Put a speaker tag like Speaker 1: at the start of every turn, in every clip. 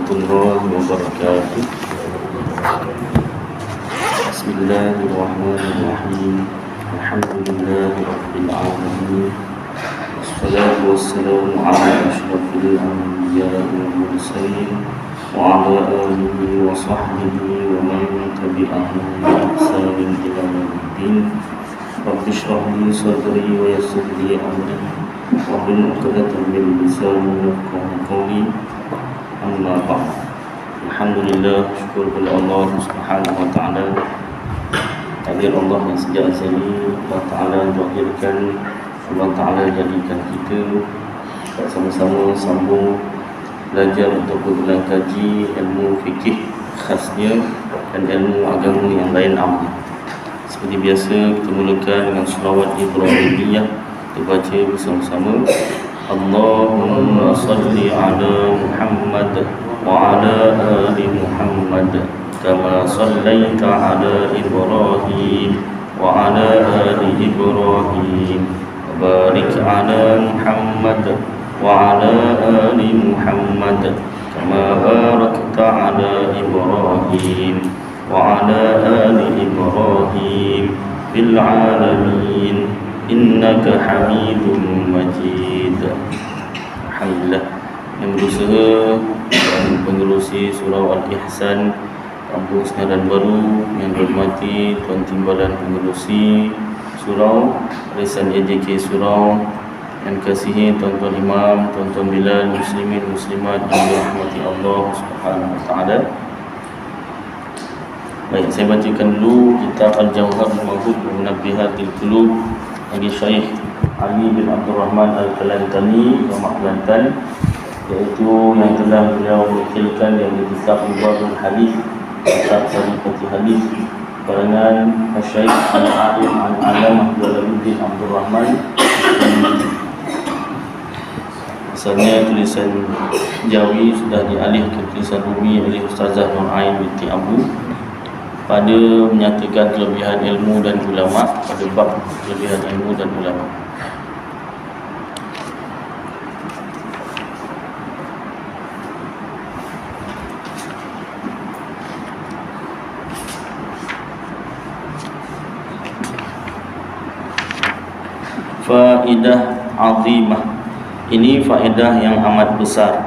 Speaker 1: warahmatullahi wabarakatuh. Bismillahirrahmanirrahim. Alhamdulillahi rabbil alamin. Wassalatu wassalamu ala asyrafil anbiya'i wal mursalin wa ala alihi wa sahbihi wa man tabi'ahum bi ihsanin ila yaumiddin. Rabbi shrah li sadri wa yassir li amri wahlul 'uqdatam min lisani yafqahu qawli. Amma ba'd. Alhamdulillah, syukur kepada Allah Subhanahu wa taala. Takdir Allah yang sejak azali Allah Taala zahirkan, Allah Taala jadikan kita sama-sama sambung belajar untuk berbulan kaji ilmu fikih khasnya dan ilmu agama yang lain amnya. Seperti biasa kita mulakan dengan selawat Ibrahimiyah, kita baca bersama-sama. Allahumma salli ala Muhammad wa ala ali Muhammad kama sallaita ala Ibrahim wa ala ali Ibrahim wa barik ala Muhammad wa ala ali Muhammad kama barakta ala Ibrahim wa ala ali Ibrahim fil alamin innaka Hamidum Majid. Alhamdulillah, yang berusaha dan pengerusi surau Al-Ihsan Kampung Senaran Baru yang dihormati Tuan Timbalan Pengerusi Surau, Arisan AJK Surau, yang kasihi tuan-tuan imam, tuan-tuan bilal, muslimin muslimat yang dirahmati Allah Subhanahu wa taala. Baik, saya bacakan dulu kitab Al-Jawharul Mawhub wa Munabbihatil Qulub bagi Syekh Ali bin Abdul Rahman Al-Kalantani Jamak Kelantan, iaitu yang telah beliau wakilkan yang dikitab Ibadul Hadis, kitab Sarifati Hadis karangan Syekh Al-Alim Al-Alamah Jalaluddin Abdul Rahman. Asalnya tulisan Jawi sudah dialih ke tulisan Rumi oleh Ustazah Nur Ain binti Abu pada menyatakan kelebihan ilmu dan ulama, pada bab kelebihan ilmu dan ulama. Faedah azimah, ini faedah yang amat besar.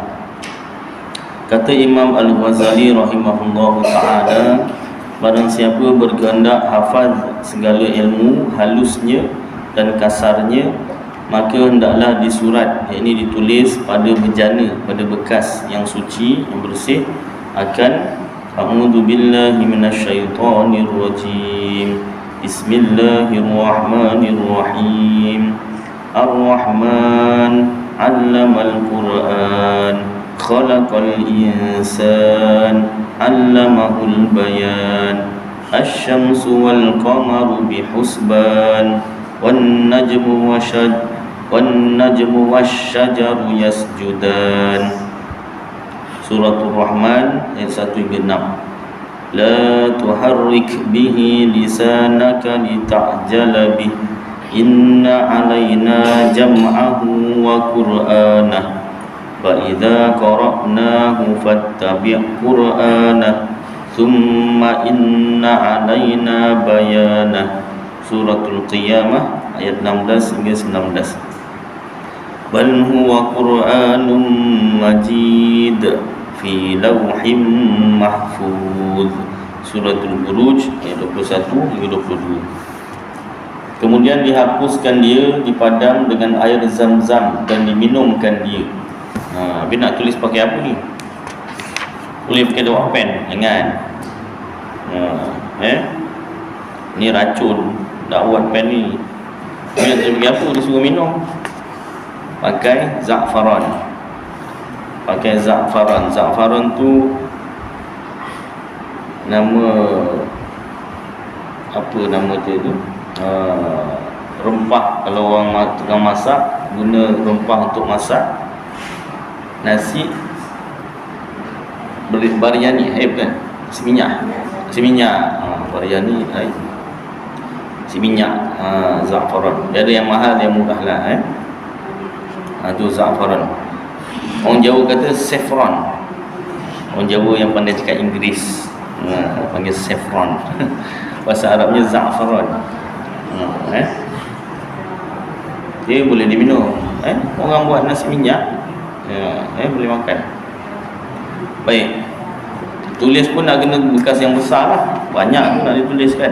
Speaker 1: Kata Imam Al-Ghazali rahimahullahu ta'ala, barang siapa berkehendak hafaz segala ilmu, halusnya dan kasarnya, maka hendaklah disurat, yakni ditulis pada bejana, pada bekas yang suci, yang bersih, akan a'udzu billahi minasyaitonir rajim. Bismillahirrahmanirrahim. Ar-Rahman 'allamal Qur'an, khalaqal insan, 'allamahul bayan. Asy-syamsu wal qamaru bihusban, wan najmu wasyajaru yasjudan. Suratul Rahman ayat 1 hingga 6. La tuharrik bihi lisanaka lita'jala bih, inna alaina jam'ahu wa qur'anah, fa idza qara'nahu fattabi' qur'anah, thumma inna alaina bayanah. Suratul Qiyamah ayat 16 hingga 19. Bal huwa qur'anun majid fi lawhim mahfuz. Suratul Buruj ayat 21 hingga 22. Kemudian dihapuskan dia, dipadam dengan air zam-zam dan diminumkan dia. Habis nak tulis pakai apa ni? Boleh pakai dawak pen, jangan. Ni racun dakwat pen ni. Habis nak tulis pakai apa? Dia suruh minum. Pakai za'faran. Pakai za'faran. Za'faran tu nama apa nama dia tu? Rempah. Kalau orang tengah masak, guna rempah untuk masak nasi biryani, bukan? Nasi minyak. Biryani nasi minyak, za'faran. Dia ada yang mahal, yang murah lah. Tu za'faran. Orang Jawa kata saffron. Orang Jawa yang pandai cakap Inggeris, panggil saffron. Bahasa Arabnya za'faran. Dia boleh diminum. Orang buat nasi minyak, boleh makan. Baik. Tulis pun nak kena bekas yang besar lah. Banyak pun nak dituliskan.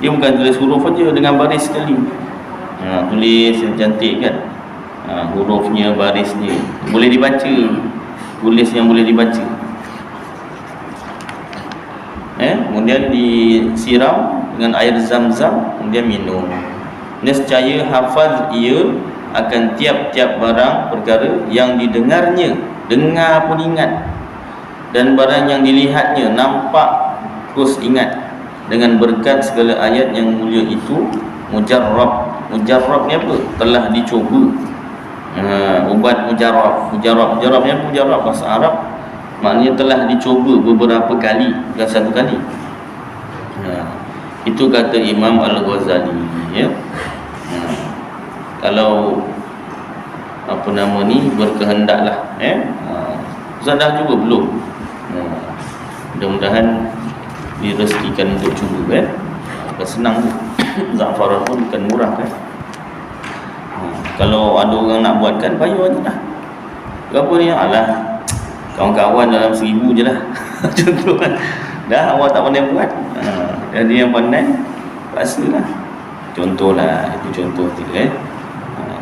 Speaker 1: Dia bukan tulis huruf aja dengan baris sekali. Tulis yang cantik kan. Hurufnya, barisnya boleh dibaca. Tulis yang boleh dibaca. Kemudian disiram dengan air zam-zam, kemudian minum. Nescaya hafaz ia akan tiap-tiap barang perkara yang didengarnya, dengar pun ingat, dan barang yang dilihatnya nampak terus ingat, dengan berkat segala ayat yang mulia itu. Mujarrab. Mujarrab ni apa? Telah dicuba. Ubat mujarrab. Mujarrab ni apa? Mujarrab bahasa Arab maknanya telah dicuba beberapa kali, bukan satu kali. Itu kata Imam Al-Ghazali, ya. Kalau apa nama ni berkehendaklah, Ustaz dah cuba belum? Mudah-mudahan direzekikan untuk cuba, bukan senang tu. Za'faran pun bukan murah kan. Kalau ada orang nak buatkan, bayar je lah. Berapa ni? Alah, kawan-kawan dalam 1000 je lah. Contoh kan. Dah awak tak pandai buat, jadi yang pandai paksalah. Contohlah, itu contoh je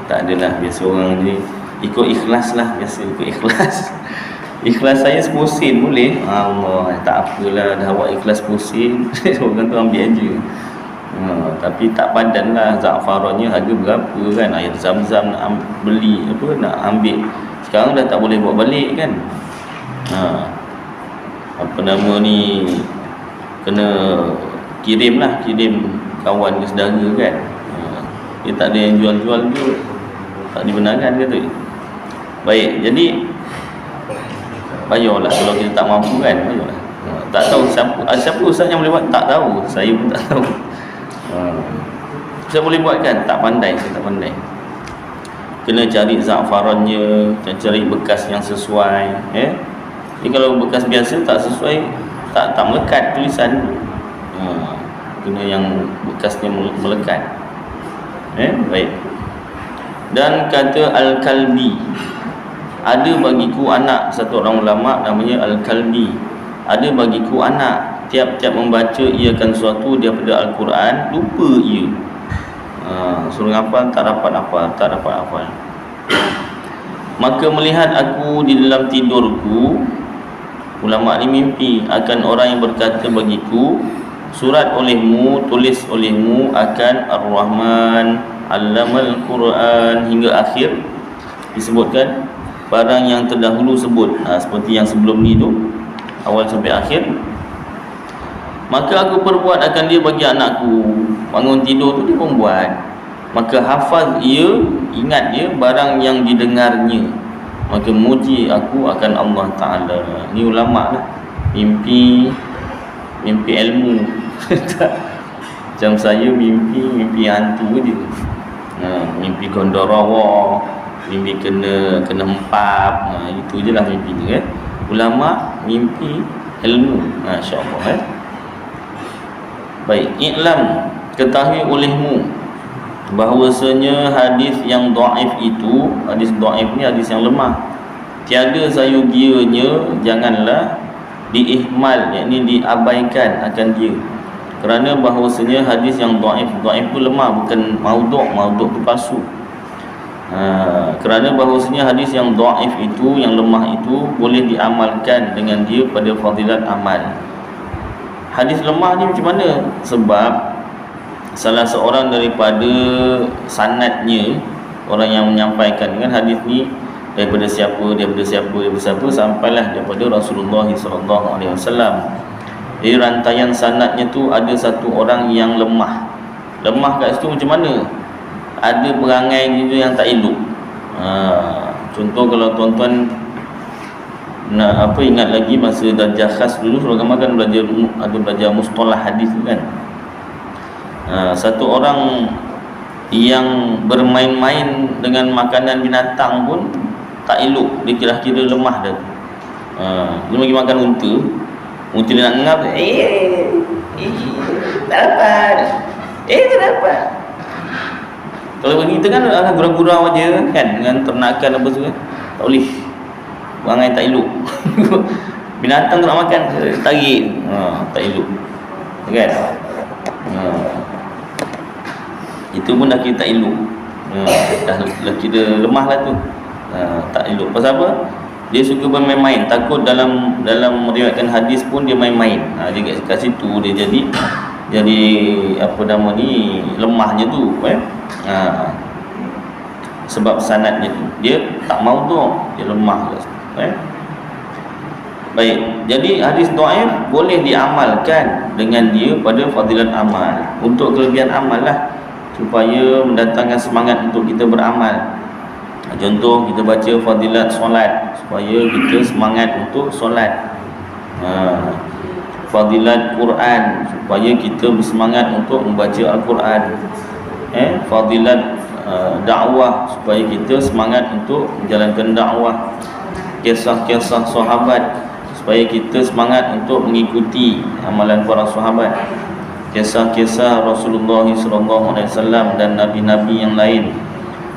Speaker 1: tak adalah, biasa orang ni ikut ikhlas lah, biasa ikut ikhlas. Ikhlas saya 10 sen boleh. Allah, tak apalah, dah awak ikhlas 10 sen, orang tu ambil aja. Tapi tak padan lah. Za'farannya harga berapa kan, air zam-zam nak beli apa, nak ambil sekarang dah tak boleh bawa balik kan. Apa nama ni, kena kirim kawan ke saudara kan. Dia tak ada yang jual-jual tu, tak dibenarkan kata. Baik, jadi bayarlah kalau kita tak mampu kan, bayarlah. Tak tahu siapa ustaz yang boleh buat, tak tahu, saya pun tak tahu. Saya boleh buat kan, tak pandai, saya tak pandai. Kena cari za'farannya, cari bekas yang sesuai. Jadi kalau bekas biasa tak sesuai, tak melekat tulisan. Kena yang bekasnya melekat. Baik. Dan kata Al-Kalbi, ada bagiku anak, satu orang ulama namanya Al-Kalbi. Ada bagiku anak, tiap-tiap membaca ia akan sesuatu daripada Al-Quran, lupa ia. Suruh hafal tak dapat hafal. Maka melihat aku di dalam tidurku, ulama ni mimpi akan orang yang berkata bagiku, surat olehmu, tulis olehmu akan Ar-Rahman Allamal Quran, hingga akhir disebutkan barang yang terdahulu sebut, seperti yang sebelum ni tu, awal sampai akhir. Maka aku perbuat akan dia bagi anakku, bangun tidur tu dia pun buat. Maka hafaz ia, ingat dia barang yang didengarnya, maka muji aku akan Allah Ta'ala. Ni ulama lah, mimpi ilmu. Macam saya mimpi hantu je. Mimpi gondorawa, mimpi kena hempap, itu je lah mimpi dia kan. Ulama mimpi ilmu, masya-Allah. Baik, i'lam, ketahui olehmu bahawasanya hadis yang dhaif itu, hadis dhaif ni hadis yang lemah, tiada sayugianya, janganlah diihmal, yakni diabaikan akan dia. Kerana bahawasanya hadis yang dhaif tu lemah, bukan maudhu' tu palsu. Kerana bahawasanya hadis yang dhaif itu, yang lemah itu, boleh diamalkan dengan dia pada fadilat amal. Hadis lemah ni macam mana? Sebab salah seorang daripada sanadnya, orang yang menyampaikan dengan hadis ni daripada siapa sampailah daripada Rasulullah SAW. Jadi rantaian sanadnya tu ada satu orang yang lemah. Lemah kat situ macam mana? Ada perangai dia yang tak elok. Contoh kalau tuan-tuan nak ingat lagi masa darjah khas dulu, selama kan belajar mustalah hadis tu kan. Satu orang yang bermain-main dengan makanan binatang pun tak elok, dia kira-kira lemah dah. Dia bagi makan unta. Unta dia nak ngap, tak dapat. Tak dapat. Kalau begitu kan gurau-gurau aja kan, dengan ternakan apa semua. Tak boleh. Perangai tak elok. Binatang tu nak makan, tarik. Tak elok. Kan? Itu pun dah kira tak elok. Dah kira lemah lah tu. Tak elok. Pasal apa? Dia suka bermain-main. Takut dalam meriwayatkan hadis pun dia main-main. Dia kat situ dia jadi apa nama ni, lemahnya tu sebab sanadnya tu dia tak mau tu, dia lemah Baik, jadi hadis dhaif boleh diamalkan dengan dia pada fadilat amal, untuk kelebihan amal lah, supaya mendatangkan semangat untuk kita beramal. Contoh, kita baca fadilat solat supaya kita semangat untuk solat. Fadilat Quran supaya kita bersemangat untuk membaca Al-Quran. Fadilat dakwah supaya kita semangat untuk menjalankan dakwah. Kisah-kisah sahabat supaya kita semangat untuk mengikuti amalan para sahabat. Kisah-kisah Rasulullah SAW dan nabi-nabi yang lain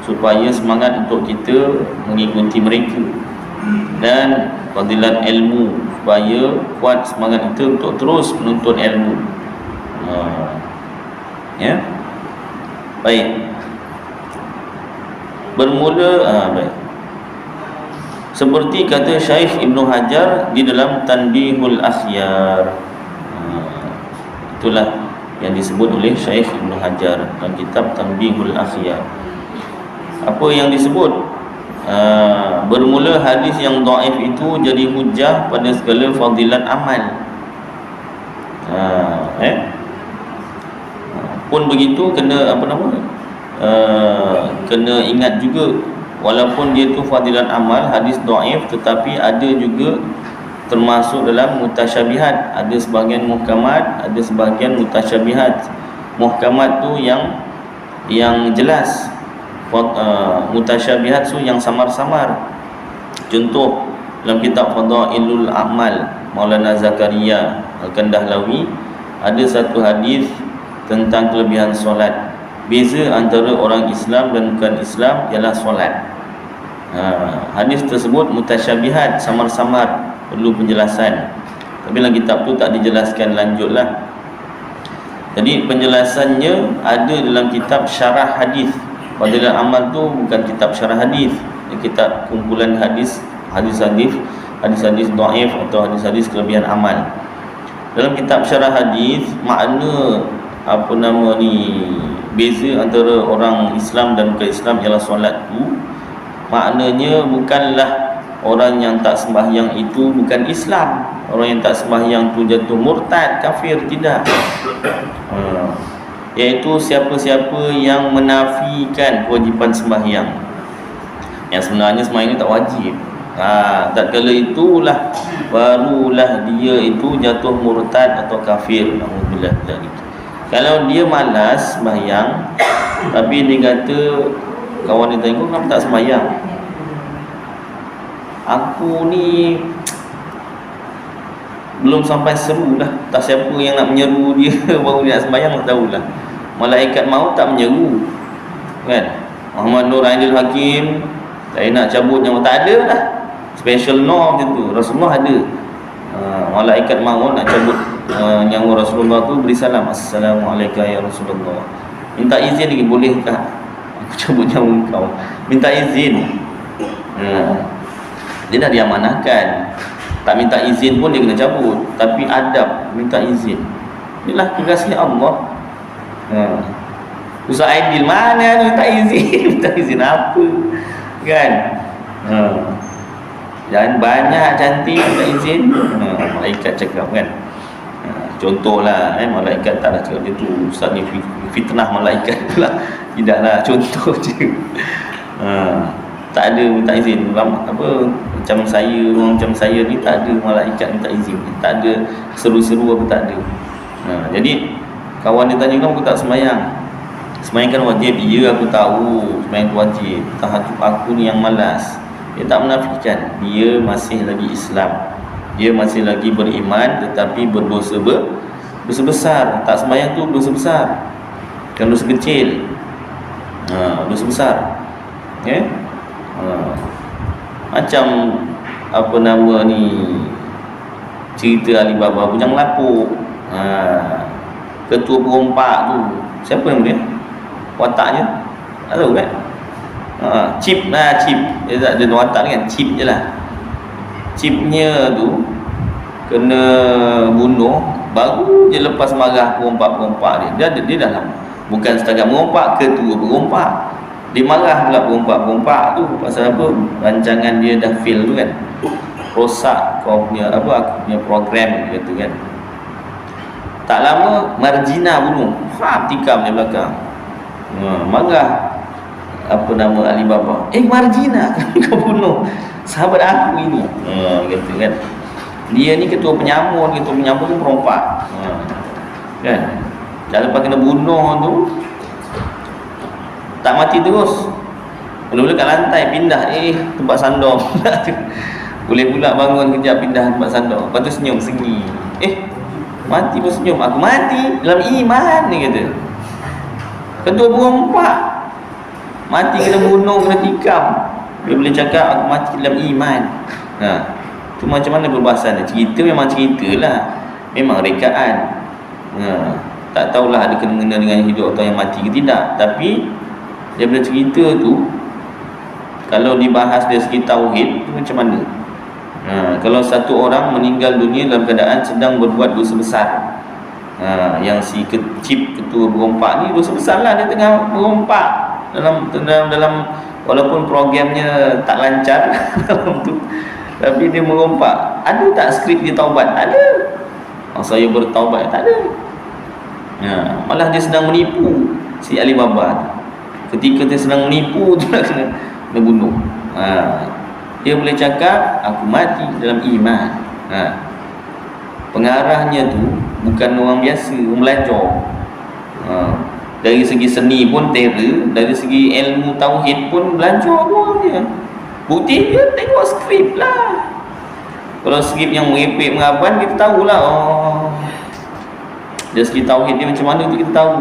Speaker 1: supaya semangat untuk kita mengikuti mereka. Dan fadilat ilmu supaya kuat semangat kita untuk terus menuntut ilmu. Baik. Bermula baik. Seperti kata Syekh Ibn Hajar di dalam Tanbihul Akhyar. Itulah yang disebut oleh Syekh Ibn Hajar dalam kitab Tanbihul Akhyar. Apa yang disebut? Bermula hadis yang dhaif itu jadi hujah pada segala fadilat amal. Pun begitu, kena kena ingat juga, walaupun dia tu fadilat amal, hadis dhaif, tetapi ada juga termasuk dalam mutasyabihat. Ada sebahagian muhkamat, ada sebahagian mutasyabihat. Muhkamat tu yang jelas, mutasyabihat tu yang samar-samar. Contoh dalam kitab Fadailul A'mal Maulana Zakaria Al-Kandahlawi, ada satu hadis tentang kelebihan solat. Beza antara orang Islam dan bukan Islam ialah solat. Hadis tersebut mutasyabihat, samar-samar, perlu penjelasan. Tapi dalam kitab tu tak dijelaskan lanjutlah. Jadi penjelasannya ada dalam kitab syarah hadis. Fadilat amal tu bukan kitab syarah hadis, kitab kumpulan hadis dhaif atau hadis-hadis kelebihan amal. Dalam kitab syarah hadis, makna beza antara orang Islam dan bukan Islam ialah solat tu, maknanya bukanlah orang yang tak sembahyang itu bukan Islam, orang yang tak sembahyang tu jatuh murtad, kafir, tidak. Iaitu siapa-siapa yang menafikan kewajipan sembahyang, yang sebenarnya sembahyang tak wajib. Tatkala itulah barulah dia itu jatuh murtad atau kafir. Alhamdulillah. Kalau dia malas sembahyang, tapi dia kata, kawan dia tanya, kenapa tak sembahyang? Aku ni belum sampai seru lah, tak siapa yang nak menyeru dia baru dia nak sembahyang, tak tahulah. Malaikat maut tak menyeru, kan? Muhammad Nur Aidil Hakim, saya nak cabut nyawa, tak ada lah. Special no macam tu, Rasulullah ada. Malaikat maut nak cabut nyawa Rasulullah tu, beri salam, Assalamualaikum ya Rasulullah. Minta izin lagi, bolehkah aku cabut nyawa kau? Minta izin. Dia dah diamanahkan. Tak minta izin pun dia kena cabut. Tapi adab minta izin, inilah kekasih Allah. Ustaz Aidil mana minta izin? Minta izin apa? Kan? Dan banyak cantik minta izin. Malaikat cakap kan. Contohlah, malaikat tak nak cakap dia tu Ustaz ni fitnah malaikat pula. Tidaklah, contoh je. Tak ada minta izin. Macam saya, orang macam saya ni tak ada malaikat minta izin. Tak ada seru-seru apa, tak ada. Jadi kawan dia tanya, kenapa aku tak sembahyang? Sembahyang kan wajib. Ya, aku tahu sembahyang tu wajib. Tahajud aku ni yang malas.
Speaker 2: Dia tak menafikan, dia masih lagi Islam, dia masih lagi beriman, tetapi berdosa dosa besar. Tak sembahyang tu dosa besar, bukan dosa kecil. Dosa besar. Macam apa nama ni, cerita Alibaba bujang lapuk. Ketua perompak tu siapa nama dia? Wataknya tak tahu kan? Chip dia tak ada watak kan, chip je lah. Chipnya tu kena bunuh, baru je lepas marah perompak-perompak dia dah lama. Bukan setakat merompak, ketua perompak dia marah pula perompak-perompak tu. Pasal apa? Rancangan dia dah fail tu kan, rosak kau punya aku punya program gitu kan. Tak lama Margina bunuh, tikam dia belakang. Marah apa nama Alibaba, Margina kau bunuh sahabat aku ini, gitu kan. Dia ni ketua penyamun tu perompak, kan. Dah lepas kena bunuh tu tak mati terus, mula-mula kat lantai pindah tempat sandor. Boleh pula bangun kejap pindah tempat sandor, lepas tu senyum sengi, mati pun senyum, aku mati dalam iman, dia kata. Ketua perompak mati kena bunuh, kena tikam, dia boleh cakap aku mati dalam iman. Tu macam mana perbahasan dia? Cerita memang ceritalah, memang rekaan. Tak tahulah ada kena-kena dengan hidup atau yang mati ke tidak, tapi daripada cerita tu, kalau dibahas dari segi tauhid tu macam mana? Kalau satu orang meninggal dunia dalam keadaan sedang berbuat dosa besar, yang si Chip ketua berompak ni dosa besar lah, dia tengah berompak dalam walaupun programnya tak lancar dalam tu, tapi dia merompak. Ada tak skrip dia taubat? Ada. Saya bertaubat? Tak ada. Malah dia sedang menipu si Alibaba. Ketika dia sedang menipu tu nak kena bunuh. Dia boleh cakap aku mati dalam iman. Pengarahnya tu bukan orang biasa, orang belajar. Dari segi seni pun terror, dari segi ilmu tauhid pun belajar pun dia. Bukti dia tengok skrip lah. Kalau skrip yang merepek meraban, kita tahulah, dari segi tauhid dia macam mana tu kita tahu.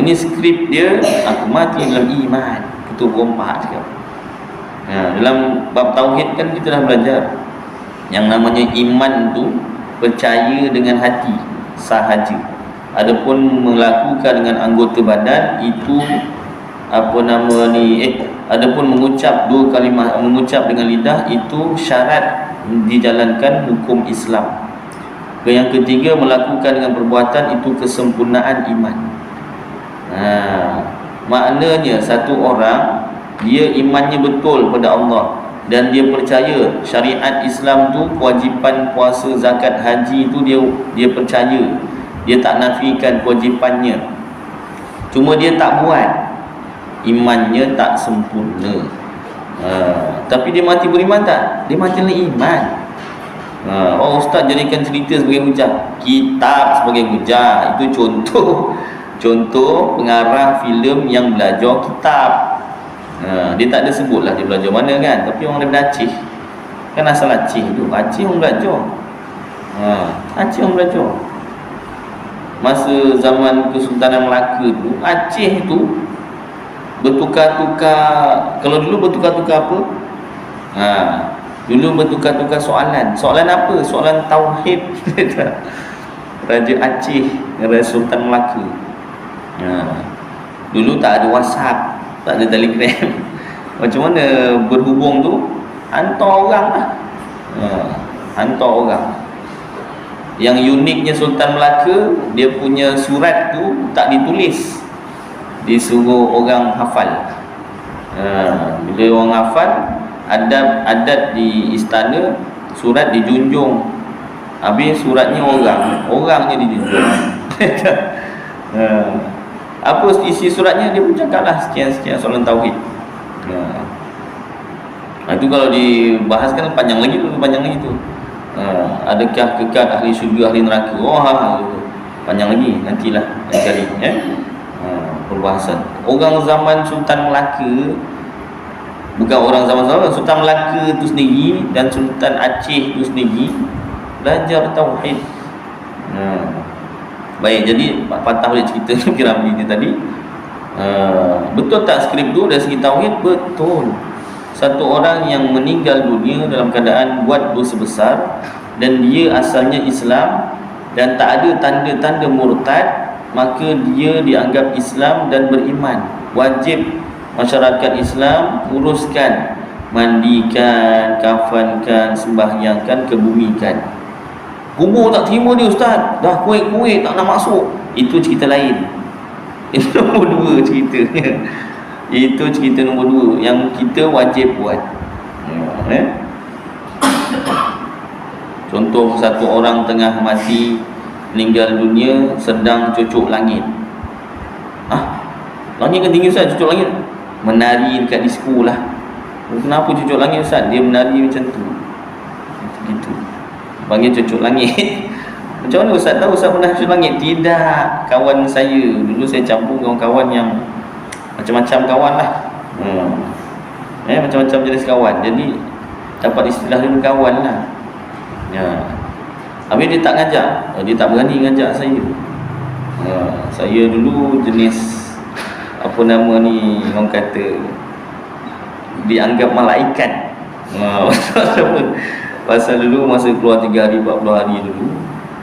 Speaker 2: Ini skrip dia, aku mati dalam iman, ketua perompak cakap. Dalam bab tauhid kan kita dah belajar yang namanya iman tu percaya dengan hati sahaja. Adapun melakukan dengan anggota badan itu adapun mengucap dua kalimah, mengucap dengan lidah itu syarat dijalankan hukum Islam. Yang ketiga, melakukan dengan perbuatan itu kesempurnaan iman. Maknanya satu orang dia imannya betul pada Allah dan dia percaya syariat Islam tu, kewajipan puasa, zakat, haji itu dia percaya, dia tak nafikan kewajipannya, cuma dia tak buat, imannya tak sempurna. Tapi dia mati beriman tak? Dia mati dalam iman. Ustaz jadikan cerita sebagai hujah, kitab sebagai hujah, itu contoh pengarah filem yang belajar kitab. Dia tak ada sebutlah dia belajar mana kan, tapi orang daripada Aceh kan, asal Aceh tu, Aceh orang belajar. Aceh orang belajar. Masa zaman Kesultanan Melaka tu, Aceh tu bertukar-tukar. Kalau dulu bertukar-tukar apa? Dulu bertukar-tukar soalan. Soalan apa? Soalan tauhid. Raja Aceh, Raja Sultan Melaka. Dulu tak ada WhatsApp, tak ada Telegram. Macam mana berhubung tu? Hantar orang lah. Hantar orang. Yang uniknya Sultan Melaka, dia punya surat tu tak ditulis, disuruh orang hafal. Bila orang hafal, adat di istana, surat dijunjung. Habis suratnya orangnya dijunjung. Apa isi suratnya? Dia pun cakap lah sekian-sekian soalan tauhid. Itu kalau dibahaskan panjang lagi tu. Adakah kekal ahli syurga, ahli neraka? Panjang lagi, nantilah lain kali perbahasan. Orang zaman Sultan Melaka Bukan orang zaman-zaman, Sultan Melaka tu sendiri dan Sultan Aceh tu sendiri belajar tauhid. Baik, jadi patah balik cerita Piramli ni tadi. Betul tak skrip tu dari segi tauhid? Betul. Satu orang yang meninggal dunia dalam keadaan buat dosa besar dan dia asalnya Islam dan tak ada tanda-tanda murtad, maka dia dianggap Islam dan beriman. Wajib masyarakat Islam uruskan, mandikan, kafankan, sembahyangkan, kebumikan. Kubur tak terima dia, ustaz, dah kuih-kuih tak nak masuk, itu cerita lain. Itu nombor dua ceritanya. Itu cerita nombor dua yang kita wajib buat. Contoh, satu orang tengah mati, meninggal dunia, sedang cucuk langit. Langit kan tinggi, ustaz, cucuk langit menari dekat disko lah. Kenapa cucuk langit, ustaz? Dia menari macam tu. Gitu. Panggil cucuk langit. Macam mana ustaz tahu ustaz pernah cucuk langit? Tidak. Kawan saya, dulu saya campur kawan-kawan yang macam-macam kawan lah. Macam-macam jenis kawan. Jadi dapat istilah dulu kawan lah. Habis dia tak ngajak. Dia tak berani ngajak saya. Saya dulu jenis apa nama ni, orang kata dianggap malaikat. Pasal dulu masa keluar 3 hari 40 hari dulu,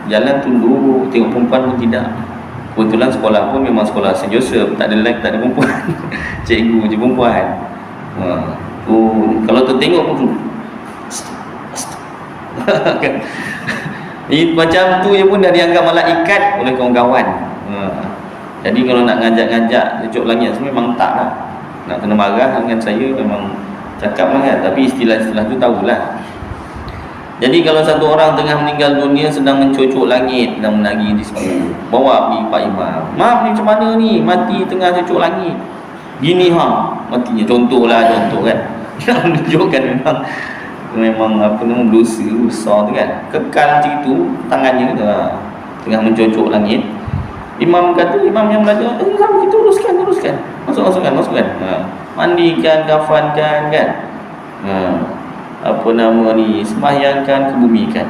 Speaker 2: jalan tunduk, tengok perempuan pun tidak. Kebetulan sekolah pun memang sekolah St. Joseph, tak ada lelaki, tak ada perempuan. Cikgu je perempuan. Kalau tertengok pun tu macam tu je pun dah dianggap malaikat oleh kawan-kawan. Jadi kalau nak ngajak-ngajak cucuk langit memang tak lah. Nak kena marah dengan saya memang cakap lah kan. Tapi istilah-istilah tu tahulah. Jadi kalau satu orang tengah meninggal dunia sedang mencucuk langit, sedang menari di situ, bawa pergi Pak Imam. Maaf ni macam mana ni, mati tengah cucuk langit gini matinya. Contoh kan. Nak menunjukkan memang apa nama, dosa besar tu kan. Kekal macam itu tangannya tengah mencucuk langit. Imam kata, imam yang belajar, kita uruskan. Masukkan. Mandikan, kafankan kan. Apa nama ni, sembahyangkan, kebumikan.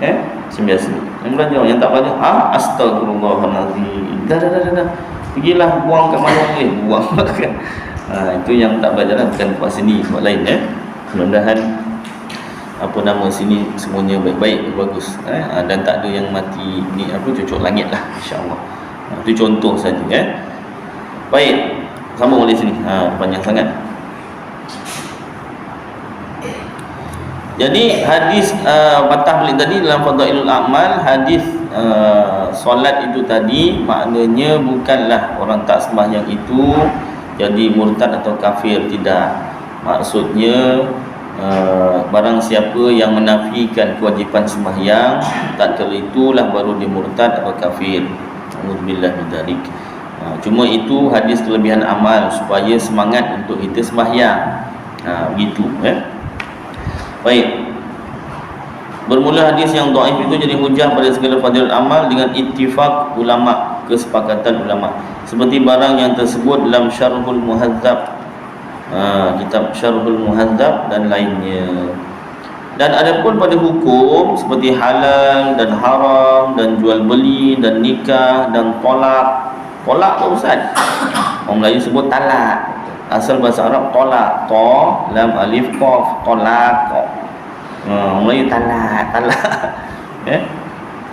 Speaker 2: Macam biasa. Yang belajar, yang tak belajar, astagfirullahaladzim. Dah. Pergilah buang kat mana buang kan. Itu yang tak belajar lah, bukan tempat sini, tempat lain. Mudah-mudahan apa nama sini semuanya baik-baik, bagus. Dan tak ada yang mati ni cucuk langit lah, insya-Allah. Itu contoh saja. Baik, sambung oleh sini. Panjang sangat. Jadi hadis patah balik tadi dalam Fadailul A'mal, hadis solat itu tadi maknanya bukanlah orang tak sembahyang itu jadi murtad atau kafir, tidak. Maksudnya barang siapa yang menafikan kewajipan sembahyang, tatkala itulah baru dia murtad atau kafir. Auzubillah min dzalik. Cuma itu hadis kelebihan amal supaya semangat untuk kita sembahyang. Begitu Baik. Bermula hadis yang dhaif itu jadi hujah pada segala fadilat amal dengan ittifaq ulama, kesepakatan ulama. Seperti barang yang tersebut dalam Syarhul Muhadzab, kitab Syarhul Muhadzab dan lainnya. Dan adapun pada hukum seperti halal dan haram dan jual beli dan nikah dan tolak. Tolak tu ustaz, orang Melayu sebut talak. Asal bahasa Arab tolak, lam alif qaf, tolak. Orang Melayu talak.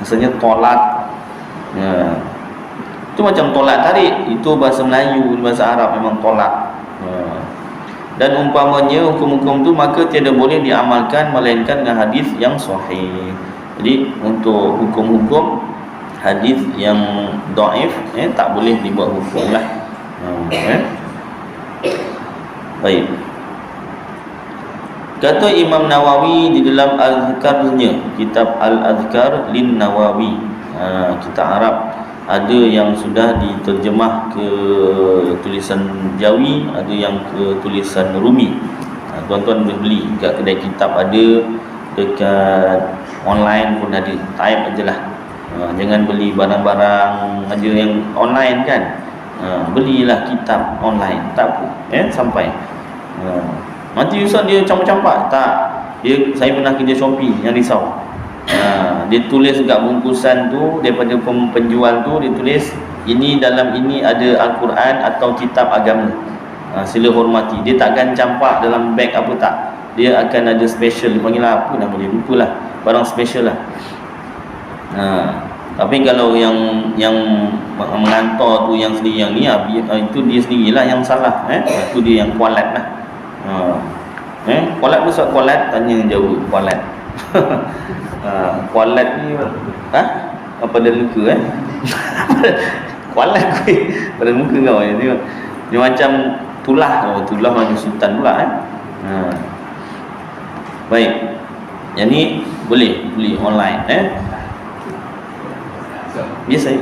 Speaker 2: Maksudnya tolak. Itu macam tolak tarik, itu bahasa Melayu, bahasa Arab memang tolak. Dan umpamanya hukum-hukum tu maka tiada boleh diamalkan melainkan dengan hadis yang sahih. Jadi untuk hukum-hukum hadis yang dhaif tak boleh dibuat hukum lah. Baik. Kata Imam Nawawi di dalam Al-Azkarnya, kitab Al-Azkar lin Nawawi, kitab Arab, ada yang sudah diterjemah ke tulisan Jawi, ada yang ke tulisan Rumi. Tuan-tuan boleh beli kat kedai kitab, ada dekat online pun ada. Type ajalah. Jangan beli barang-barang aja yang online kan. Belilah kitab online, tak apa, sampai. Nanti Ustaz dia campak-campak, tak. Saya pernah kerja Shopee yang risau. Dia tulis kat bungkusan tu, daripada penjual tu dia tulis, ini dalam ini ada Al-Quran atau kitab agama, sila hormati. Dia takkan campak dalam beg apa, tak. Dia akan ada special, dia panggil apa nama dia, lupa lah, barang special lah. Tapi kalau yang mengantar tu yang sendiri, yang ni itu dia sendirilah yang salah. Itu dia yang kualat lah. Kualat tu soal kualat, tanya jauh kualat. Kualat ni apa pada muka kualat pada muka kau dia macam tulah macam sultan pula Baik, yang ni boleh beli online biasa.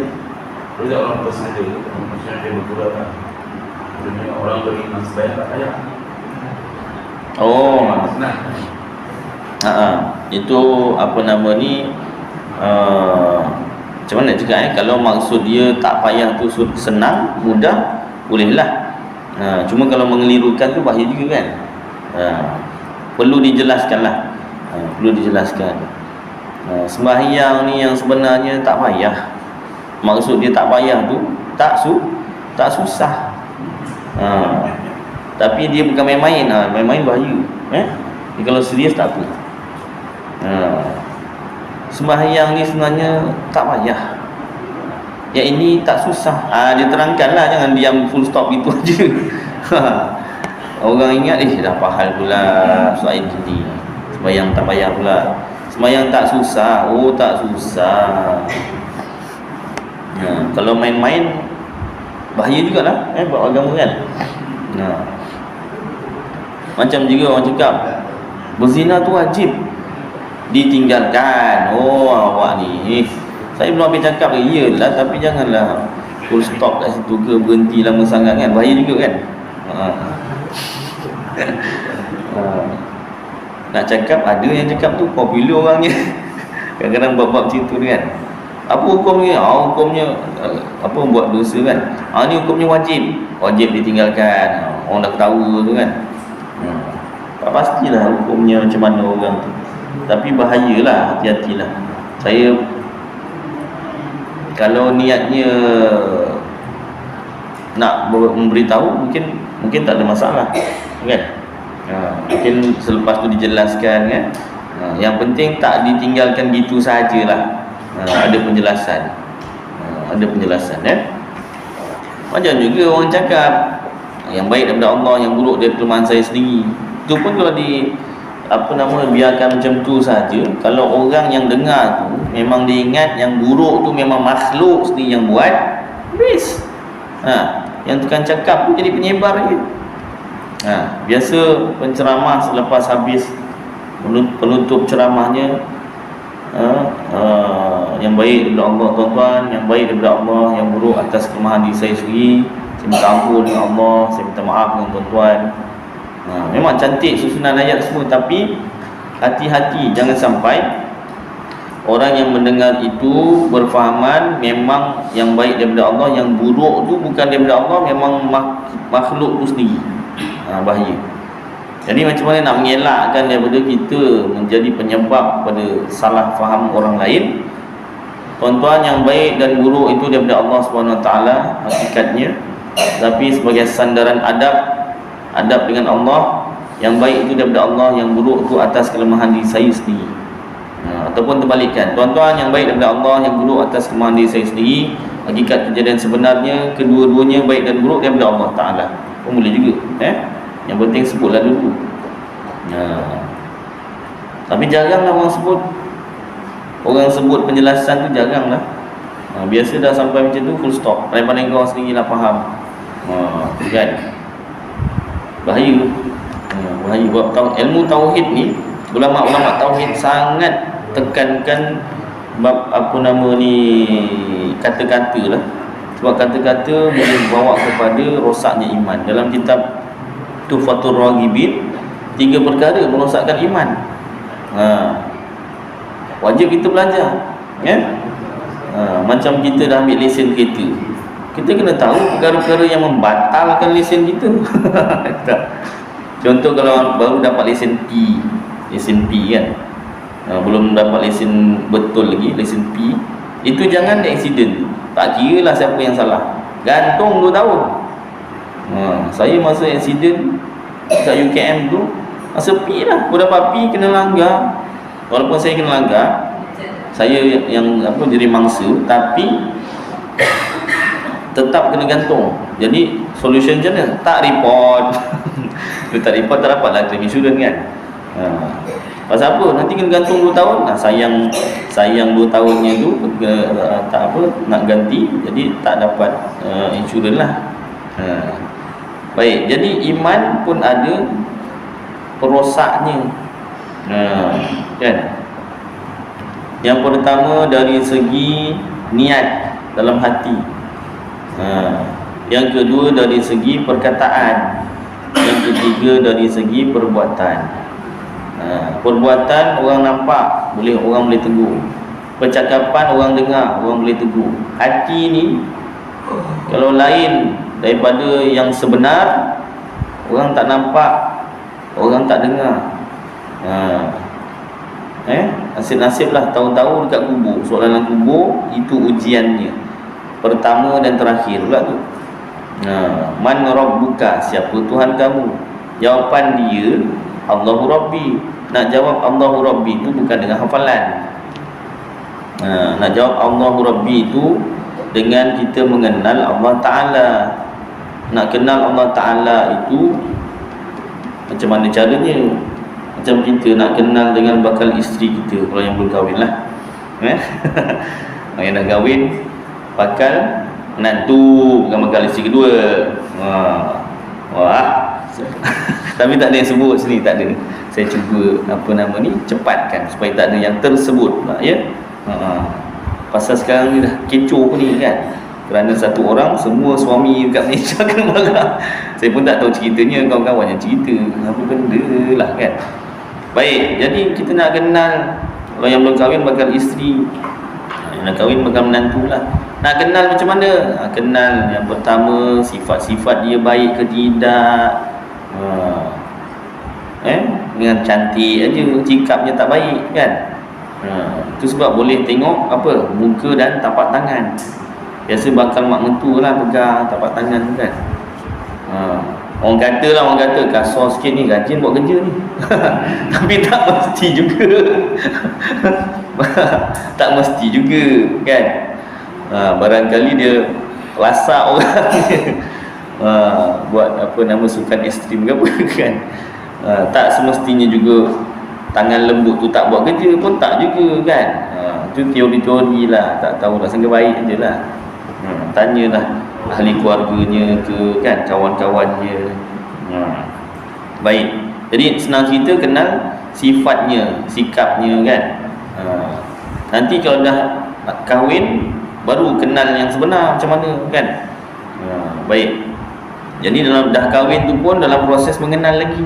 Speaker 3: Bila orang tersengaja, maksudnya dia bergurau orang beri nasbah tak payah.
Speaker 2: Itu apa nama ni, macam mana nak cakap kalau maksud dia tak payah tu senang, mudah, bolehlah. Cuma kalau mengelirukan tu bahaya juga kan. Perlu dijelaskan lah. Perlu dijelaskan. Sembahyang ni yang sebenarnya tak payah. Maksud dia tak payah tu tak susah. Tapi dia bukan main-main. Main-main bahaya. Dia kalau serius tak apa. Sembahyang ni sebenarnya tak payah. Yang ini tak susah. Dia terangkanlah, jangan diam full stop gitu aja. Orang ingat dah pahal pula soal ini. Sembahyang tak payah pula. Sembahyang tak susah. Tak susah. Kalau main-main bahaya jugalah buat agama kan. Macam juga orang cakap berzina tu wajib ditinggalkan. Awak ni saya belum habis cakap lagi. Iyalah, tapi janganlah full stop kat situ ke, berhenti lama sangat kan, bahaya juga kan. Nak cakap, ada yang cakap tu popular orangnya. Kadang-kadang bab-bab macam tu kan. Apa hukumnya? Hukumnya apa, buat dosa kan. Ni hukumnya wajib ditinggalkan. Orang dah ketawa tu kan. Tak pastilah hukumnya macam mana orang tu. Tapi bahayalah, hati-hatilah. Saya kalau niatnya nak memberitahu, mungkin tak ada masalah kan. Mungkin selepas tu dijelaskan kan. Yang penting tak ditinggalkan gitu sajalah. Ada penjelasan. Ada penjelasan Macam juga orang cakap yang baik daripada Allah, yang buruk daripada kelemahan saya sendiri. Itu pun kalau biarkan macam tu saja. Kalau orang yang dengar tu memang dia ingat yang buruk tu memang makhluk sendiri yang buat, habis. Yang tukang cakap tu jadi penyebar je. Biasa penceramah selepas habis penutup ceramahnya, yang baik daripada Allah tuan-tuan, yang baik daripada Allah, yang buruk atas kelemahan diri saya sendiri. Saya minta ampun dengan Allah, saya minta maaf dengan tuan-tuan. Memang cantik susunan ayat semua, tapi hati-hati jangan sampai orang yang mendengar itu berfahaman memang yang baik daripada Allah, yang buruk tu bukan daripada Allah, memang makhluk tu sendiri. Bahaya. Jadi macam mana nak mengelakkan daripada kita menjadi penyebab pada salah faham orang lain? Tuan-tuan, yang baik dan buruk itu daripada Allah SWT hakikatnya, tapi sebagai sandaran adab dengan Allah, yang baik itu daripada Allah, yang buruk itu atas kelemahan diri saya sendiri. Ataupun terbalikkan, tuan-tuan, yang baik daripada Allah, yang buruk atas kelemahan diri saya sendiri. Hakikat kejadian sebenarnya kedua-duanya baik dan buruk daripada Allah Ta'ala. Pun boleh juga. Yang penting sebutlah dulu. Tapi jaranglah orang sebut penjelasan tu, jaranglah. Biasa dah sampai macam tu full stop. Paling-paling kau sendiri lah faham. Kan? Bahaya. Bahaya. Ilmu tauhid ni, ulama-ulama tauhid sangat tekankan bab kata-kata lah. Sebab kata-kata boleh bawa kepada rosaknya iman. Dalam kitab Tuhfatul Raghibin, 3 perkara merosakkan iman. Wajib kita belajar. Macam kita dah ambil lesen kereta, kita kena tahu perkara-perkara yang membatalkan lesen kita. Contoh kalau baru dapat lesen P kan, belum dapat lesen betul lagi, lesen P, itu jangan accident. Tak kira lah siapa yang salah, gantung 2 tahun. Saya masa accident kat UKM tu, masa P lah, aku dapat P kena langgar. Walaupun saya kena langgar, saya yang jadi mangsa, tapi tetap kena gantung. Jadi solution macam mana? Tak report. Kalau tak report, tak dapat lah claim insurans kan. Pasal apa? Nanti kena gantung 2 tahun. Sayang 2 tahunnya tu tak apa, nak ganti, jadi tak dapat insurans lah. Baik, jadi iman pun ada perosaknya. Kan? Yang pertama dari segi niat dalam hati. Yang kedua dari segi perkataan. Yang ketiga dari segi perbuatan. Perbuatan orang nampak, orang boleh tegur. Percakapan orang dengar, orang boleh tegur. Hati ni kalau lain daripada yang sebenar, orang tak nampak, orang tak dengar. Nasib-nasiblah tahu-tahu dekat kubur. Soalan dalam kubur itu ujiannya pertama dan terakhir pula tu. Man rabbuka, siapa Tuhan kamu? Jawapan dia Allahu Rabbi. Nak jawab Allahu Rabbi itu bukan dengan hafalan. Nak jawab Allahu Rabbi itu dengan kita mengenal Allah Ta'ala. Nak kenal Allah Ta'ala itu macam mana caranya? Macam kita nak kenal dengan bakal isteri kita, kalau yang belum kahwin lah. Yang dah kahwin, bakal menantu, bukan bakal isteri kedua. Tapi tak ada yang sebut sini, tak ada. Saya cuba cepatkan supaya tak ada yang tersebut lah, ya. Pasal sekarang ni dah kecoh pun ni kan. Kerana satu orang, semua suami dekat Malaysia kena marah. Saya pun tak tahu ceritanya, kawan-kawan yang cerita apa benda lah kan. Baik, jadi kita nak kenal. Kalau yang belum kahwin bakal isteri, yang nak kahwin bakal menantu lah. Nak kenal macam mana? Kenal yang pertama, sifat-sifat dia baik ke tidak. Dengan cantik aja, sikapnya tak baik kan. Itu sebab boleh tengok apa, muka dan tapak tangan. Biasa bakal mak mentua lah pegang tapak tangan tu kan. Orang kata kasar sikit ni, rajin buat kerja ni. Tapi tak mesti juga. Tak mesti juga kan. Barangkali dia lasak orang. Buat sukan ekstrim ke apa kan. Tak semestinya juga tangan lembut tu tak buat kerja pun, tak juga kan. Itu teori-teori lah, tak tahu lah, sangka baik je lah. Tanyalah ahli keluarganya ke kan, kawan-kawannya. Baik, jadi senang cerita kenal sifatnya, sikapnya kan. Nanti kalau dah kahwin, baru kenal yang sebenar macam mana kan. Baik, jadi dalam dah kahwin tu pun dalam proses mengenal lagi.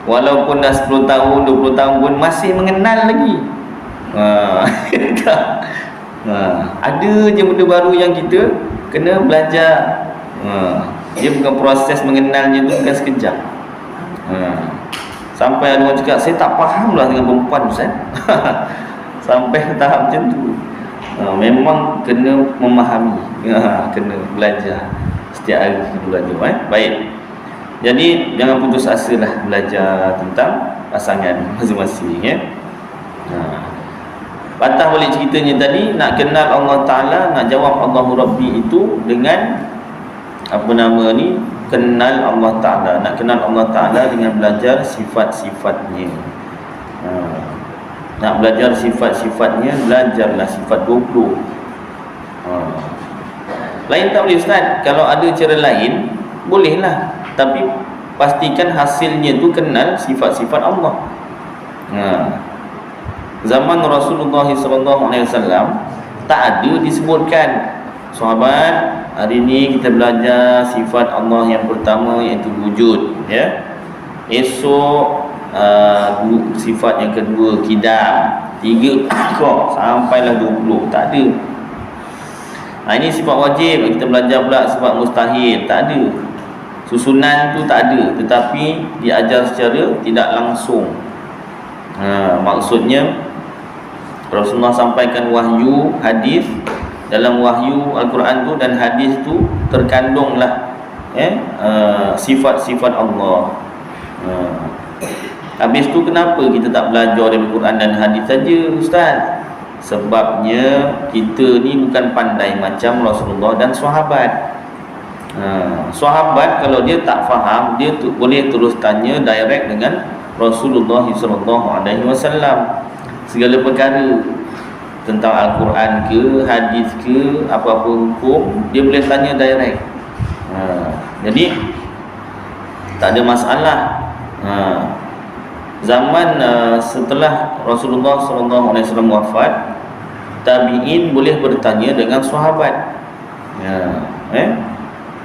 Speaker 2: Walaupun dah 10 tahun, 20 tahun pun masih mengenal lagi. Ada je benda baru yang kita kena belajar. Dia bukan proses mengenalnya tu bukan sekejap. Sampai ada orang cakap, saya tak faham lah dengan perempuan Ustaz. Sampai tahap macam tu. Memang kena memahami, kena belajar setiap hari kita belajar. Baik, jadi jangan putus asa lah belajar tentang pasangan masing-masing ya. Patah balik ceritanya tadi, nak kenal Allah Ta'ala, nak jawab Allahu Rabbi itu dengan kenal Allah Ta'ala. Nak kenal Allah Ta'ala dengan belajar sifat-sifatnya. Nak belajar sifat-sifatnya, belajarlah sifat 20. Lain tak boleh Ustaz? Kalau ada cara lain, bolehlah. Tapi pastikan hasilnya tu kenal sifat-sifat Allah. Zaman Rasulullah SAW tak ada disebutkan, sahabat, hari ni kita belajar sifat Allah yang pertama iaitu wujud ya. Esok sifat yang kedua kidam, 3 kok sampailah 20, tak ada. Ini sifat wajib. Kita belajar pula sifat mustahil. Tak ada. Susunan tu tak ada, tetapi diajar secara tidak langsung. Maksudnya Rasulullah sampaikan wahyu, hadis. Dalam wahyu Al-Quran tu dan hadis tu terkandunglah sifat-sifat Allah. Habis tu kenapa kita tak belajar dari Quran dan hadis saja, Ustaz? Sebabnya kita ni bukan pandai macam Rasulullah dan sahabat. Sahabat kalau dia tak faham, dia boleh terus tanya direct dengan Rasulullah SAW segala perkara tentang Al-Quran ke, hadis ke, apa-apa hukum, dia boleh tanya direct. Jadi tak ada masalah. Zaman setelah Rasulullah SAW wafat, tabi'in boleh bertanya dengan sahabat.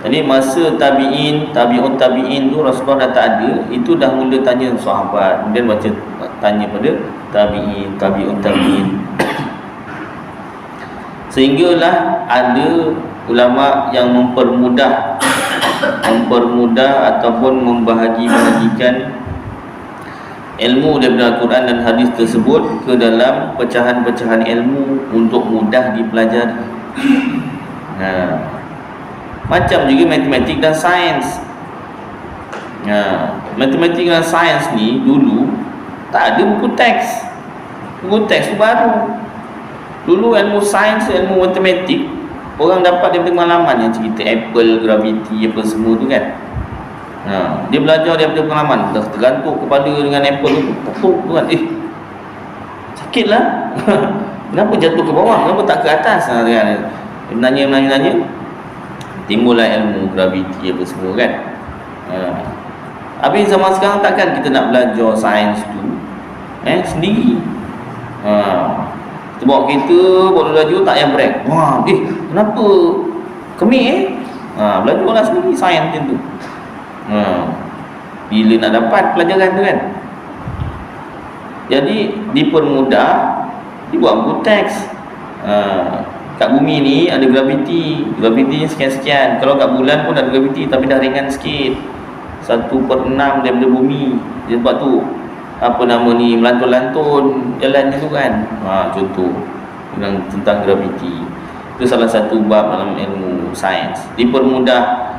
Speaker 2: Jadi masa tabi'in, tabi'ut tabi'in tu Rasulullah dah tak ada, itu dah mula tanya sahabat, kemudian baca tanya pada tabi'in, tabi'ut tabi'in. Sehinggalah ada ulama yang mempermudah ataupun membahagikan ilmu daripada Al-Quran dan hadis tersebut ke dalam pecahan-pecahan ilmu untuk mudah dipelajari. Macam juga matematik dan sains. Matematik dan sains ni dulu tak ada buku teks. Buku teks tu baru. Dulu ilmu sains, ilmu matematik, orang dapat daripada pengalaman yang cerita apple, gravity, apa semua tu kan. Dia belajar daripada pengalaman. Dah tergantuk kepala dengan apple tu kan. Sakitlah. Kenapa jatuh ke bawah? Kenapa tak ke atas? Kan? Menanya. Timbullah ilmu gravity apa semua kan. Habis zaman sekarang takkan kita nak belajar sains tu sendiri. Kita bawa kereta, bawa laju tak payah brake. Kenapa kemik belajarlah sendiri sains macam tu. Bila nak dapat pelajaran tu kan. Jadi dipermudah, dibuat buku teks. Kat bumi ni ada graviti, gravitinya sekian-sekian. Kalau kat bulan pun ada graviti tapi dah ringan sikit, 1/6 daripada bumi. Jadi sebab tu apa nama ni, melantun-lantun jalan tu kan. Contoh tentang graviti. Itu salah satu bab dalam ilmu sains. Dipermudah,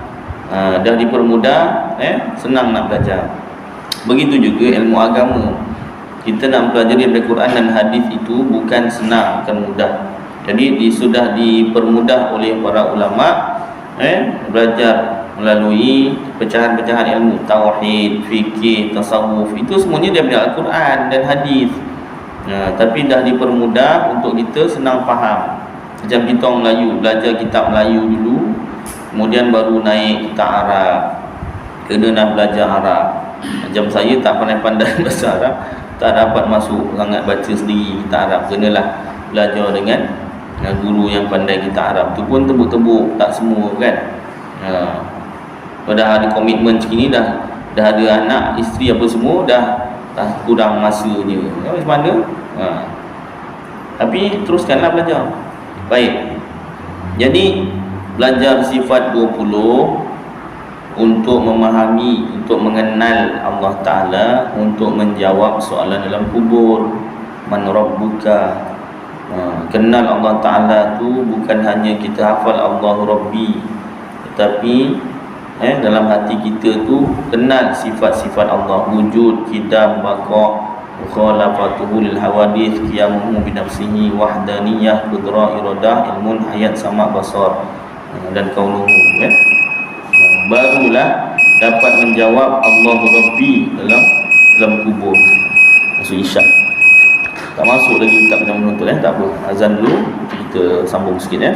Speaker 2: dah dipermudah, senang nak belajar. Begitu juga ilmu agama. Kita nak pelajari daripada Quran dan hadis itu bukan senang, bukan mudah. Jadi sudah dipermudah oleh para ulama belajar melalui pecahan-pecahan ilmu tauhid, fikih, tasawuf. Itu semuanya daripada Al-Quran dan hadis. Tapi dah dipermudah untuk kita senang faham. Macam kita orang Melayu, belajar kitab Melayu dulu, kemudian baru naik kitab Arab, kena nak belajar Arab. Macam saya tak pandai-pandai bahasa Arab, tak dapat masuk sangat baca sendiri kitab Arab. Kenalah belajar dengan guru yang pandai kitab Arab. Tu pun tebuk-tebuk, tak semua kan. Dah ada komitmen macam ni, dah ada anak, isteri apa semua, dah kurang masanya. Macam mana? Tapi teruskanlah belajar. Baik. Jadi belajar sifat 20 untuk memahami, untuk mengenal Allah Ta'ala, untuk menjawab soalan dalam kubur. Man Rabbuka. Kenal Allah Ta'ala tu bukan hanya kita hafal Allahu Rabbi, tetapi dalam hati kita tu kenal sifat-sifat Allah, wujud, qidam, baqa, mukhalafatuhu lil hawadith, qiyamuhu bi nafsihi, wahdaniyah, qudrah, iradah, ilmun, hayat, sama, basar, dan qauluhu. Barulah dapat menjawab Allahu Rabbi dalam kubur. Masuk isyak. Tak masuk lagi kitab macam menuntut tak apa. Azan dulu, kita sambung sikit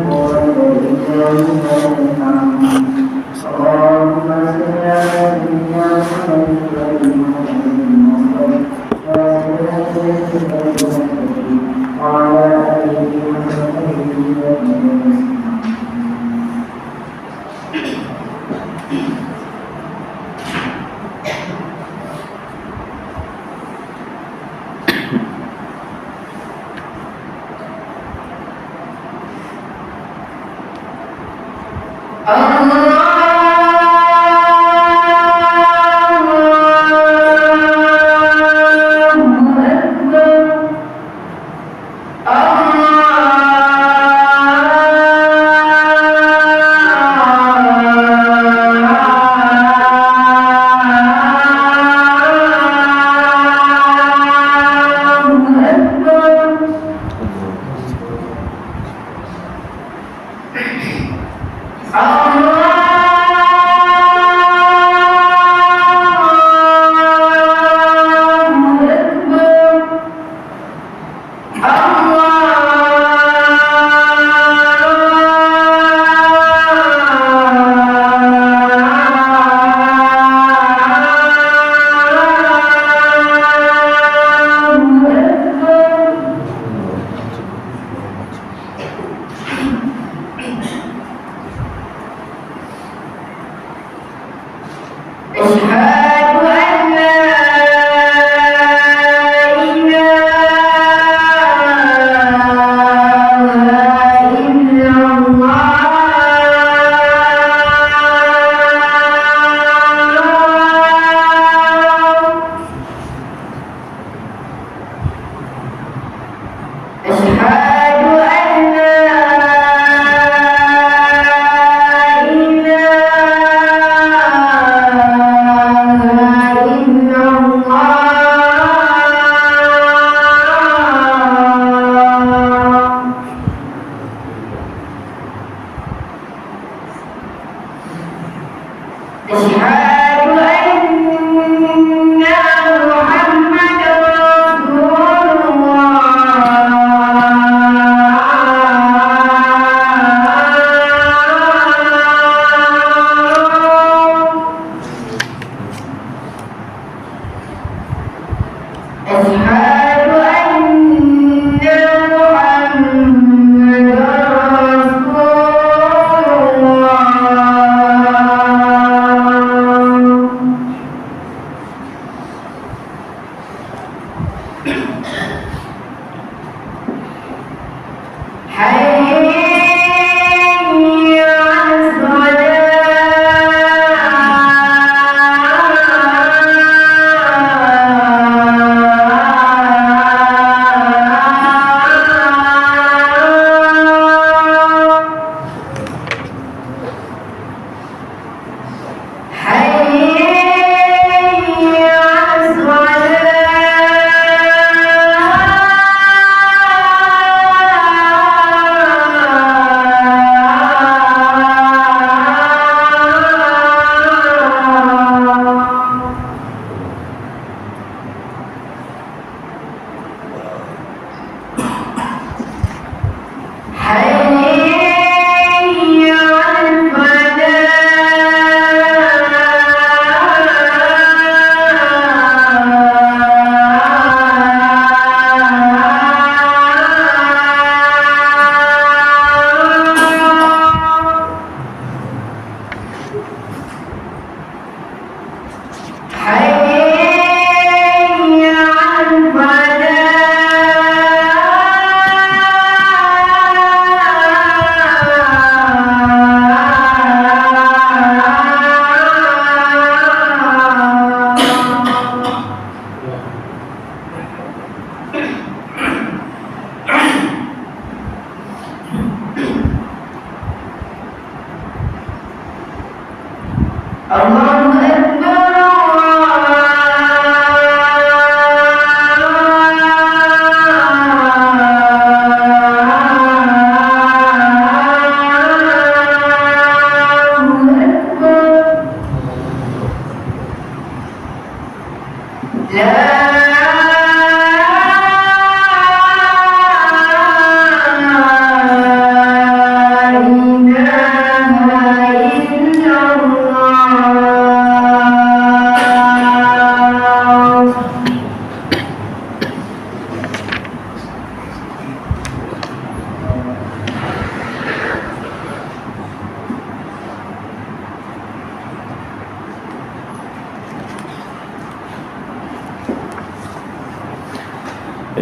Speaker 4: Thank you.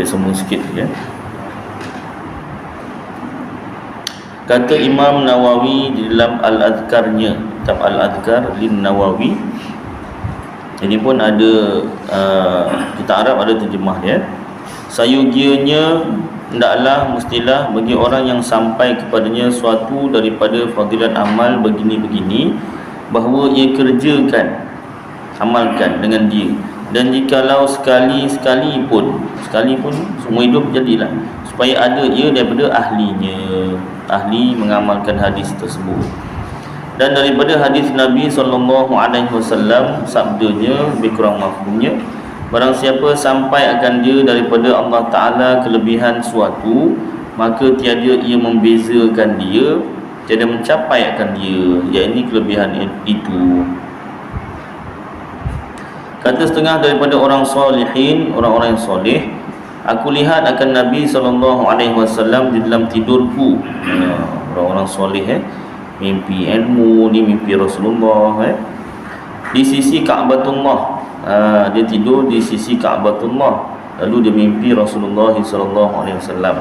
Speaker 2: Sambung sikit ya. Kata Imam Nawawi di dalam Al-Adhkarnya, kitab Al-Adhkar Lin Nawawi. Ini pun ada kita Arab ada terjemah dia. Sayugianya hendaklah mestilah bagi orang yang sampai kepadanya suatu daripada fadilat amal begini-begini, bahawa ia kerjakan, amalkan dengan dia. Dan jikalau sekali pun semua hidup jadilah, supaya ada ia daripada ahli mengamalkan hadis tersebut. Dan daripada hadis Nabi SAW, sabdanya lebih kurang mafhumnya, barang siapa sampai akan dia daripada Allah Ta'ala kelebihan suatu, maka tiada ia membezakan dia, tiada mencapai akan dia, iaitu kelebihan itu. Kata setengah daripada orang salihin, orang-orang yang soleh, aku lihat akan Nabi SAW di dalam tidurku. Orang-orang soleh mimpi ilmu, ni mimpi Rasulullah di sisi Ka'batullah. Dia tidur di sisi Ka'batullah, lalu dia mimpi Rasulullah SAW.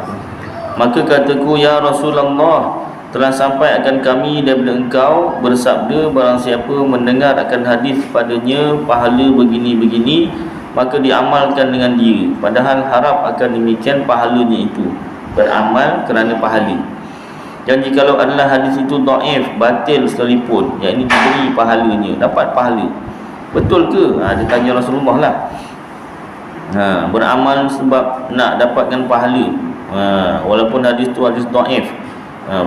Speaker 2: Maka kataku, ya Rasulullah, telah sampai akan kami daripada engkau bersabda, barang siapa mendengar akan hadis padanya pahala begini-begini, maka diamalkan dengan dia, padahal harap akan demikian pahalanya itu, beramal kerana pahala. Dan jikalau adalah hadis itu dhaif, batil sekalipun, iaitu diberi pahalanya, dapat pahala. Betul ke? Dia tanya Rasulullah lah. Beramal sebab nak dapatkan pahala, walaupun hadis itu hadis dhaif,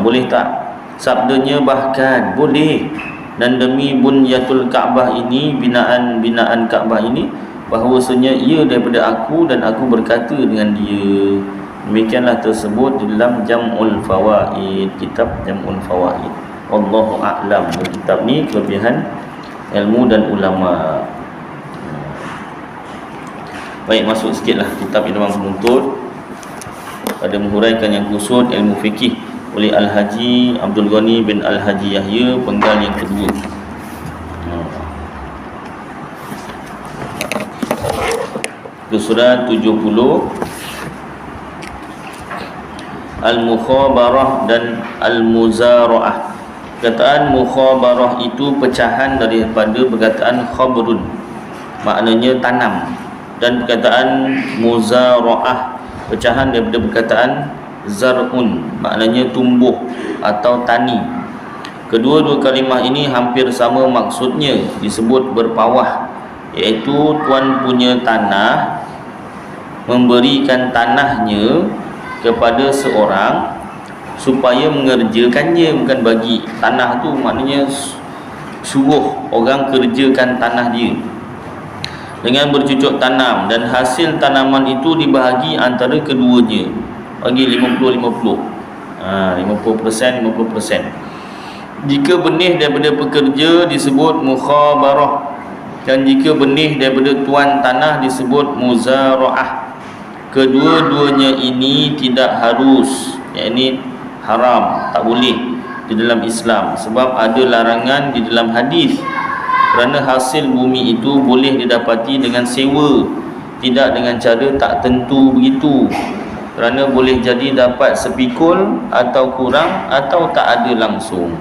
Speaker 2: boleh tak? Sabdanya bahkan boleh. Dan demi bunyatul Ka'bah ini, binaan Ka'bah ini, bahawasanya ia daripada aku dan aku berkata dengan dia. Demikianlah tersebut di dalam Jam'ul Fawaid, kitab Jam'ul Fawaid. Wallahu a'lam. Kitab ni kelebihan ilmu dan ulama. Baik, masuk sikitlah kitab Ilmu Penuntut pada menghuraikan yang kusud ilmu fikih oleh Al-Haji Abdul Ghani bin Al-Haji Yahya, penggal yang kedua. Itu surah 70. Al-mukhabarah dan al-muzara'ah. Perkataan mukhabarah itu pecahan daripada perkataan khabrun, maknanya tanam, dan perkataan muzara'ah pecahan daripada perkataan zar'un, maknanya tumbuh atau tani. Kedua-dua kalimah ini hampir sama maksudnya, disebut berpawah, iaitu tuan punya tanah memberikan tanahnya kepada seorang supaya mengerjakannya, bukan bagi. Tanah tu maknanya suruh orang kerjakan tanah dia dengan bercucuk tanam, dan hasil tanaman itu dibahagi antara keduanya, bagi 50-50. 50%. Jika benih daripada pekerja disebut mukhabarah, dan jika benih daripada tuan tanah disebut muzara'ah. Kedua-duanya ini tidak harus, yakni haram, tak boleh di dalam Islam, sebab ada larangan di dalam hadis. Kerana hasil bumi itu boleh didapati dengan sewa, tidak dengan cara tak tentu begitu. Kerana boleh jadi dapat sepikul atau kurang atau tak ada langsung.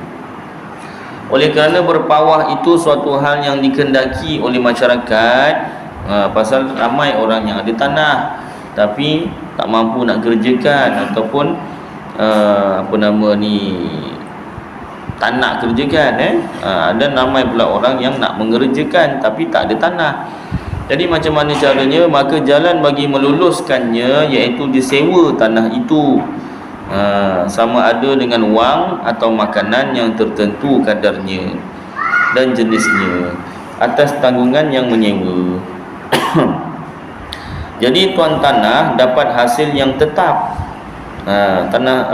Speaker 2: Oleh kerana berpawah itu suatu hal yang dikendaki oleh masyarakat, pasal ramai orang yang ada tanah tapi tak mampu nak kerjakan, ataupun tak nak kerjakan. Dan ramai pula orang yang nak mengerjakan tapi tak ada tanah. Jadi macam mana caranya? Maka jalan bagi meluluskannya iaitu disewa tanah itu, sama ada dengan wang atau makanan yang tertentu kadarnya dan jenisnya, atas tanggungan yang menyewa. Jadi tuan tanah dapat hasil yang tetap, tanah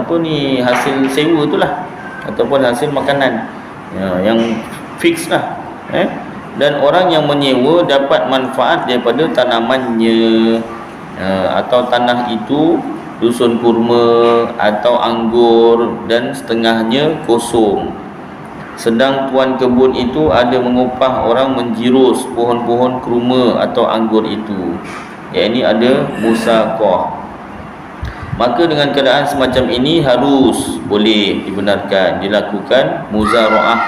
Speaker 2: hasil sewa itulah, ataupun hasil makanan yang fix lah. Dan orang yang menyewa dapat manfaat daripada tanamannya, atau tanah itu dusun kurma atau anggur dan setengahnya kosong. Sedang tuan kebun itu ada mengupah orang menjirus pohon-pohon kurma atau anggur itu, yakni ada musaqah. Maka dengan keadaan semacam ini harus boleh dibenarkan dilakukan muzara'ah,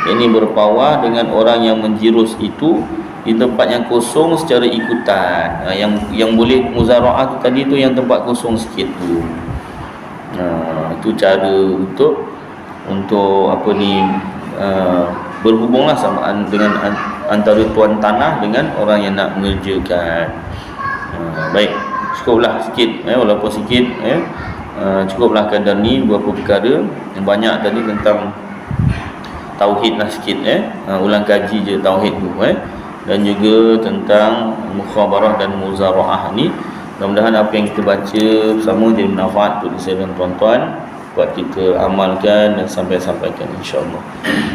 Speaker 2: yakni berpawah dengan orang yang menjirus itu di tempat yang kosong secara ikutan. Yang boleh muzara'ah tu tadi tu yang tempat kosong sikit tu. Itu cara untuk berhubunglah sama dengan antara tuan tanah dengan orang yang nak mengerjakan. Baik, cukuplah sikit, walaupun sikit, cukuplah kadar ni beberapa perkara. Yang banyak tadi tentang tauhid lah sikit, ulang kaji je tauhid tu, dan juga tentang mukhabarah dan muzara'ah ni. Mudah-mudahan apa yang kita baca bersama jadi manfaat untuk saya dan tuan-tuan, buat kita amalkan dan sampaikan insya-Allah.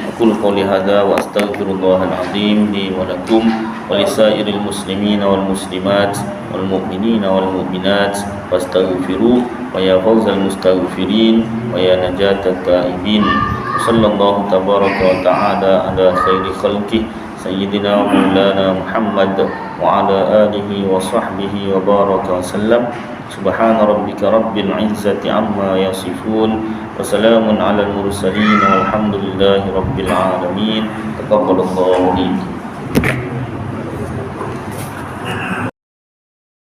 Speaker 2: Aqulu qouli hadza wa astaghfirullahal azim li wa lakum wa lisairil muslimin wal muslimat wal mu'minin wal mu'minat fastaghfiru wa ya fawzal mustaghfirin wa ya najatat taibin. Sallallahu tabaraka wa ta'ala ala khairi khalqih sayyidina wa maulana Muhammad wa ala alihi wa sahbihi wa baraka wa sallam. Subhana rabbika rabbil izzati amma yasifun wa salamun alal mursalin walhamdulillahi rabbil alamin. Taqabbalallahu minkum.